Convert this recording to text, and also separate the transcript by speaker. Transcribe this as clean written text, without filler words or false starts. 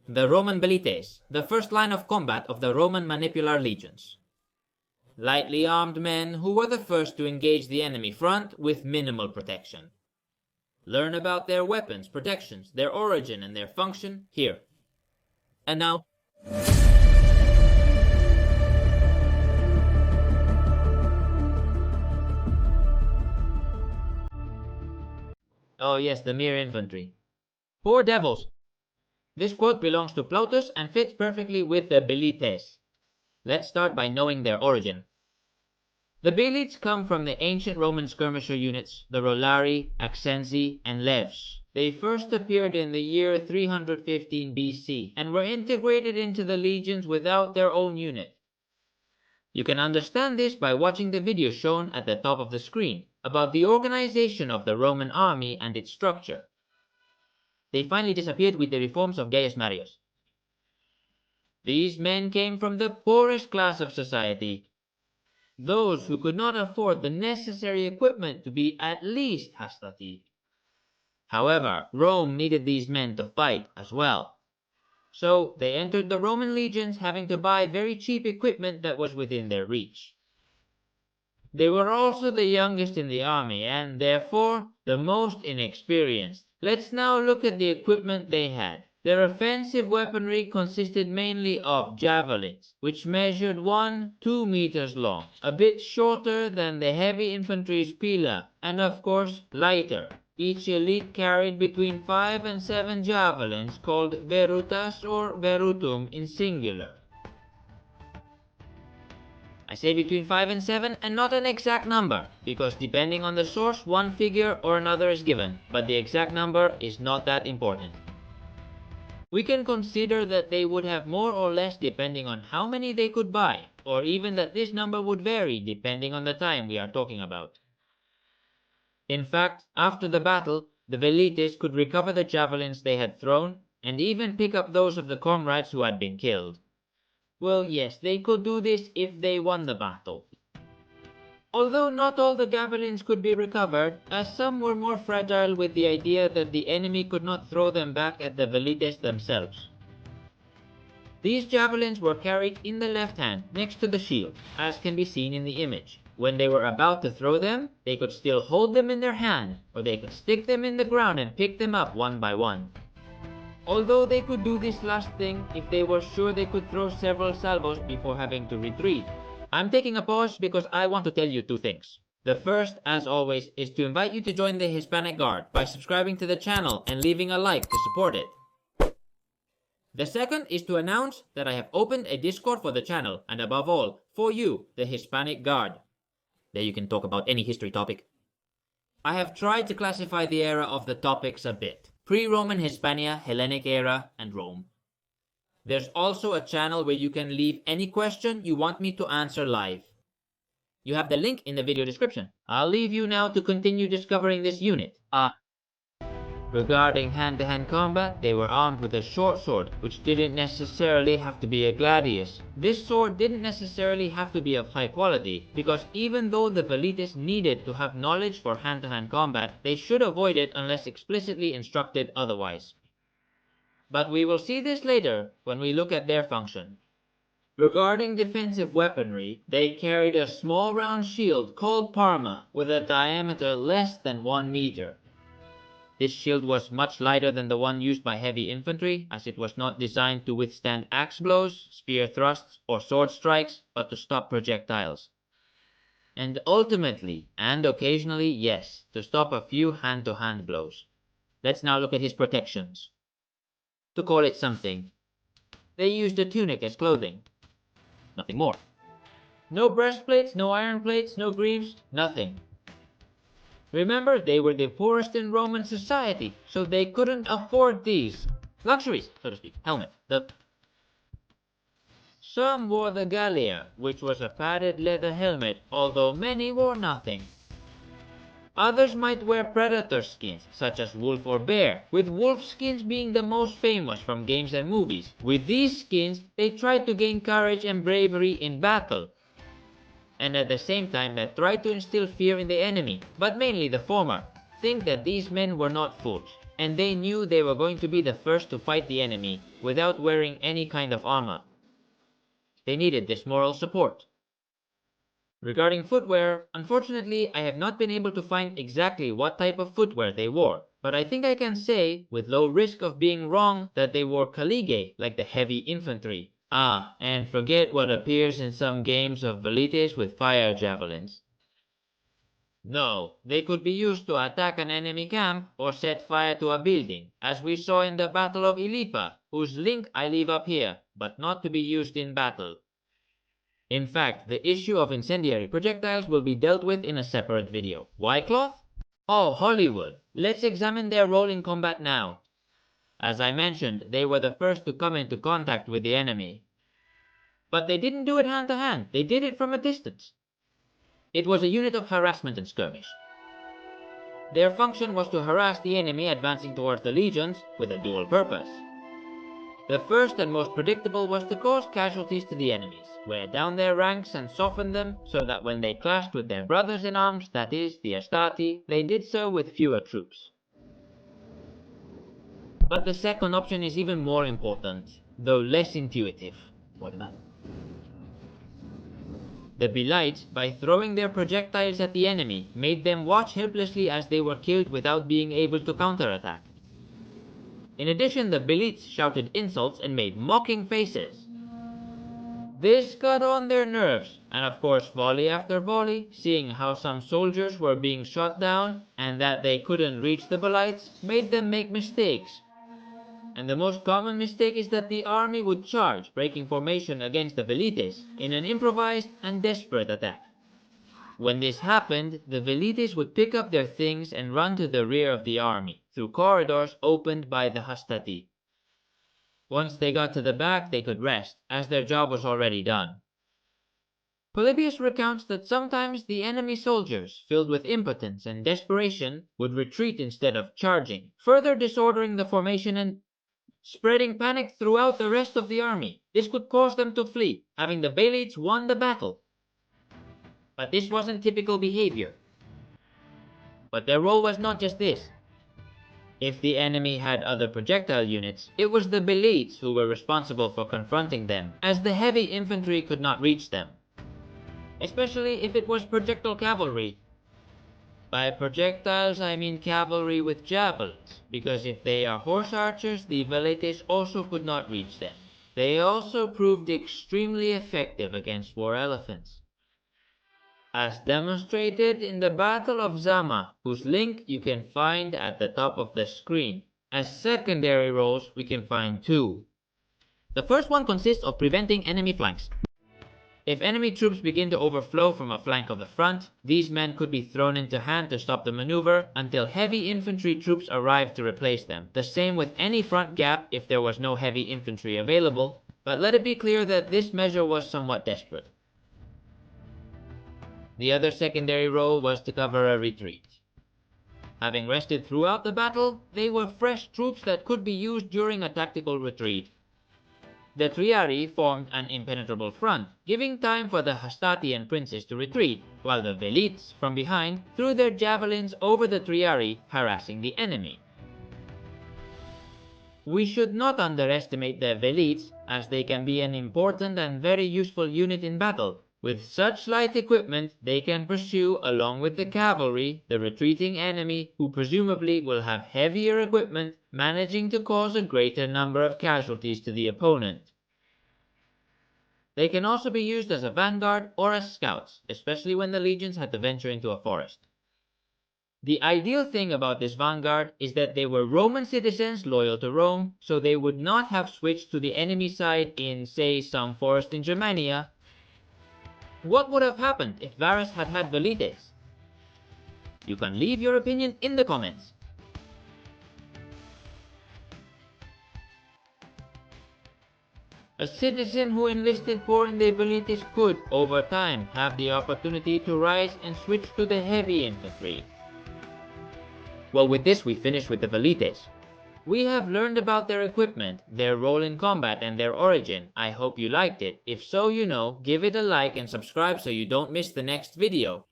Speaker 1: The Roman Velites, the first line of combat of the Roman manipular legions. Lightly armed men who were the first to engage the enemy front with minimal protection. Learn about their weapons, protections, their origin, and their function here. And now... Oh yes, the mere infantry. Poor devils! This quote belongs to Plautus and fits perfectly with the Velites. Let's start by knowing their origin. The Velites come from the ancient Roman skirmisher units, the Rolari, Accensi, and Levs. They first appeared in the year 315 BC and were integrated into the legions without their own unit. You can understand this by watching the video shown at the top of the screen about the organization of the Roman army and its structure. They finally disappeared with the reforms of Gaius Marius. These men came from the poorest class of society, those who could not afford the necessary equipment to be at least hastati. However, Rome needed these men to fight as well. So they entered the Roman legions having to buy very cheap equipment that was within their reach. They were also the youngest in the army and therefore the most inexperienced. Let's now look at the equipment they had. Their offensive weaponry consisted mainly of javelins, which measured 1-2 meters long, a bit shorter than the heavy infantry's pila, and of course lighter. Each elite carried between 5 and 7 javelins called verutas or verutum in singular. I say between 5 and 7 and not an exact number, because depending on the source one figure or another is given, but the exact number is not that important. We can consider that they would have more or less depending on how many they could buy, or even that this number would vary depending on the time we are talking about. In fact, after the battle, the Velites could recover the javelins they had thrown, and even pick up those of the comrades who had been killed. Well, yes, they could do this if they won the battle. Although not all the javelins could be recovered, as some were more fragile with the idea that the enemy could not throw them back at the Velites themselves. These javelins were carried in the left hand next to the shield, as can be seen in the image. When they were about to throw them, they could still hold them in their hand, or they could stick them in the ground and pick them up one by one. Although they could do this last thing if they were sure they could throw several salvos before having to retreat. I'm taking a pause because I want to tell you two things. The first, as always, is to invite you to join the Hispanic Guard by subscribing to the channel and leaving a like to support it. The second is to announce that I have opened a Discord for the channel, and above all, for you, the Hispanic Guard. There you can talk about any history topic. I have tried to classify the era of the topics a bit. Pre-Roman Hispania, Hellenic era, and Rome. There's also a channel where you can leave any question you want me to answer live. You have the link in the video description. I'll leave you now to continue discovering this unit. Regarding hand-to-hand combat, they were armed with a short sword, which didn't necessarily have to be a gladius. This sword didn't necessarily have to be of high quality, because even though the Velites needed to have knowledge for hand-to-hand combat, they should avoid it unless explicitly instructed otherwise. But we will see this later when we look at their function. Regarding defensive weaponry, they carried a small round shield called parma, with a diameter less than 1 meter. This shield was much lighter than the one used by heavy infantry, as it was not designed to withstand axe blows, spear thrusts, or sword strikes, but to stop projectiles. And ultimately, and occasionally, yes, to stop a few hand-to-hand blows. Let's now look at his protections. To call it something, they used a tunic as clothing. Nothing more. No breastplates, no iron plates, no greaves, nothing. Remember, they were the poorest in Roman society, so they couldn't afford these luxuries, so to speak. Helmet. Some wore the galea, which was a padded leather helmet, although many wore nothing. Others might wear predator skins, such as wolf or bear, with wolf skins being the most famous from games and movies. With these skins, they tried to gain courage and bravery in battle, and at the same time that tried to instill fear in the enemy, but mainly the former. Think that these men were not fools. and they knew they were going to be the first to fight the enemy without wearing any kind of armor. They needed this moral support. Regarding footwear, unfortunately I have not been able to find exactly what type of footwear they wore, but I think I can say, with low risk of being wrong, that they wore collegae like the heavy infantry. And forget what appears in some games of Velites with fire javelins. No, they could be used to attack an enemy camp or set fire to a building, as we saw in the Battle of Ilipa, whose link I leave up here, but not to be used in battle. In fact, the issue of incendiary projectiles will be dealt with in a separate video. Why cloth? Oh, Hollywood. Let's examine their role in combat now. As I mentioned, they were the first to come into contact with the enemy. But they didn't do it hand to hand, they did it from a distance. It was a unit of harassment and skirmish. Their function was to harass the enemy advancing towards the legions with a dual purpose. The first and most predictable was to cause casualties to the enemies, wear down their ranks and soften them so that when they clashed with their brothers in arms, that is, the Astati, they did so with fewer troops. But the second option is even more important, though less intuitive. What about it? The Velites, by throwing their projectiles at the enemy, made them watch helplessly as they were killed without being able to counterattack. In addition, the Velites shouted insults and made mocking faces. This got on their nerves, and of course volley after volley, seeing how some soldiers were being shot down and that they couldn't reach the Velites, made them make mistakes. And the most common mistake is that the army would charge, breaking formation against the Velites, in an improvised and desperate attack. When this happened, the Velites would pick up their things and run to the rear of the army, through corridors opened by the Hastati. Once they got to the back, they could rest, as their job was already done. Polybius recounts that sometimes the enemy soldiers, filled with impotence and desperation, would retreat instead of charging, further disordering the formation and spreading panic throughout the rest of the army. This could cause them to flee, having the Velites won the battle. But this wasn't typical behavior. But their role was not just this. If the enemy had other projectile units, it was the Velites who were responsible for confronting them, as the heavy infantry could not reach them. Especially if it was projectile cavalry. By projectiles I mean cavalry with javelins, because if they are horse archers, the Velites also could not reach them. They also proved extremely effective against war elephants, as demonstrated in the Battle of Zama, whose link you can find at the top of the screen. As secondary roles, we can find two. The first one consists of preventing enemy flanks. If enemy troops begin to overflow from a flank of the front, these men could be thrown into hand to stop the maneuver until heavy infantry troops arrived to replace them. The same with any front gap if there was no heavy infantry available, but let it be clear that this measure was somewhat desperate. The other secondary role was to cover a retreat. Having rested throughout the battle, they were fresh troops that could be used during a tactical retreat. The Triarii formed an impenetrable front, giving time for the Hastatian princes to retreat, while the Velites, from behind, threw their javelins over the Triarii, harassing the enemy. We should not underestimate the Velites, as they can be an important and very useful unit in battle. With such light equipment, they can pursue, along with the cavalry, the retreating enemy, who presumably will have heavier equipment, managing to cause a greater number of casualties to the opponent. They can also be used as a vanguard or as scouts, especially when the legions had to venture into a forest. The ideal thing about this vanguard is that they were Roman citizens loyal to Rome, so they would not have switched to the enemy side in, say, some forest in Germania. What would have happened if Varus had had Velites? You can leave your opinion in the comments. A citizen who enlisted for the Velites could, over time, have the opportunity to rise and switch to the heavy infantry. Well, with this we finish with the Velites. We have learned about their equipment, their role in combat, and their origin. I hope you liked it. If so, give it a like and subscribe so you don't miss the next video.